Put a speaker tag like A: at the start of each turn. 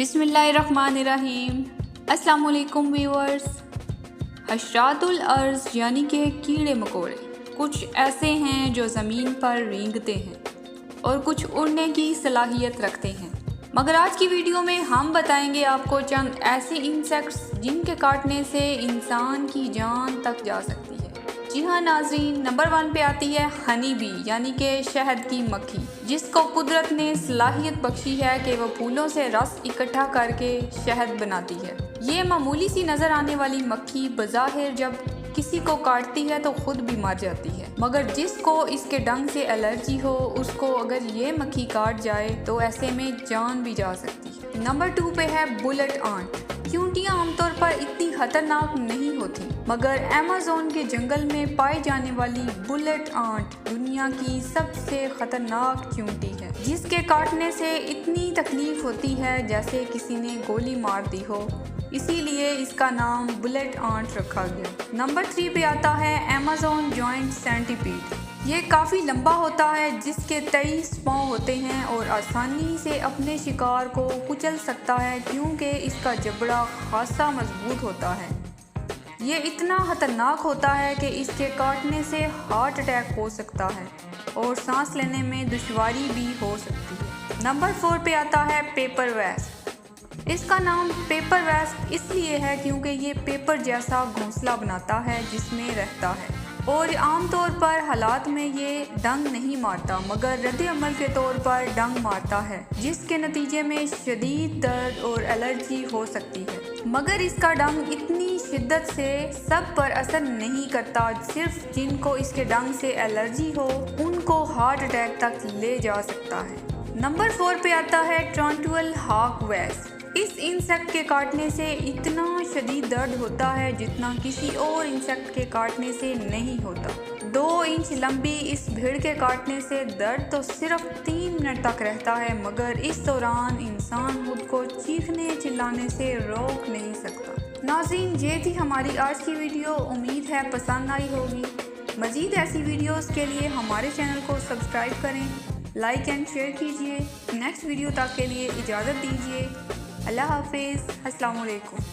A: बिस्मिल्लाहिर्रहमानिर्रहीम। अस्सलाम वालेकुम व्यूअर्स। हशरातुल अर्ज़ यानी कि कीड़े मकोड़े कुछ ऐसे हैं जो ज़मीन पर रेंगते हैं और कुछ उड़ने की सलाहियत रखते हैं, मगर आज की वीडियो में हम बताएंगे आपको चंद ऐसे इंसेक्ट्स जिनके काटने से इंसान की जान तक जा सकती है। जी हाँ नाज़रीन, नंबर 1 पे आती है हनी बी यानी कि शहद की मक्खी, जिसको कुदरत ने सलाहियत बख्शी है कि वह फूलों से रस इकट्ठा करके शहद बनाती है। ये मामूली सी नज़र आने वाली मक्खी बज़ाहिर जब किसी को काटती है तो खुद भी मर जाती है, मगर जिसको इसके डंग से एलर्जी हो उसको अगर ये मक्खी काट जाए तो ऐसे में जान भी जा सकती है। नंबर 2 पे है बुलेट आंट। चींटियां आमतौर पर इतनी खतरनाक नहीं होती, मगर अमेज़न के जंगल में पाई जाने वाली बुलेट आंट दुनिया की सबसे खतरनाक चींटी है, जिसके काटने से इतनी तकलीफ होती है जैसे किसी ने गोली मार दी हो, इसीलिए इसका नाम बुलेट आंट रखा गया। नंबर 3 पे आता है अमेज़न जॉइंट सेंटीपीड। ये काफ़ी लंबा होता है, जिसके 23 पाँव होते हैं और आसानी से अपने शिकार को कुचल सकता है क्योंकि इसका जबड़ा खासा मजबूत होता है। ये इतना खतरनाक होता है कि इसके काटने से हार्ट अटैक हो सकता है और सांस लेने में दुश्वारी भी हो सकती है। नंबर 4 पे आता है पेपर वेस्प। इसका नाम पेपर वेस्प इसलिए है क्योंकि ये पेपर जैसा घोंसला बनाता है जिसमें रहता है और आमतौर पर हालात में ये डंग नहीं मारता, मगर रद्द अमल के तौर पर डंग मारता है, जिसके नतीजे में शदीद दर्द और एलर्जी हो सकती है। मगर इसका डंग इतनी शिद्दत से सब पर असर नहीं करता, सिर्फ जिनको इसके डंग से एलर्जी हो उनको हार्ट अटैक तक ले जा सकता है। नंबर 4 पे आता है टारंटुला हॉक वेस्प। इस इंसेक्ट के काटने से इतना शदीद दर्द होता है जितना किसी और इंसेक्ट के काटने से नहीं होता। 2 इंच लंबी इस भीड़ के काटने से दर्द तो सिर्फ 3 मिनट तक रहता है, मगर इस दौरान इंसान खुद को चीखने चिल्लाने से रोक नहीं सकता। नाज़रीन, ये थी हमारी आज की वीडियो। उम्मीद है पसंद आई होगी। मज़ीद ऐसी वीडियोस के लिए हमारे चैनल को सब्सक्राइब करें, लाइक एंड शेयर कीजिए। नेक्स्ट वीडियो तक के लिए इजाज़त दीजिए। अल्लाह हाफिज़। अस्सलाम वालेकुम।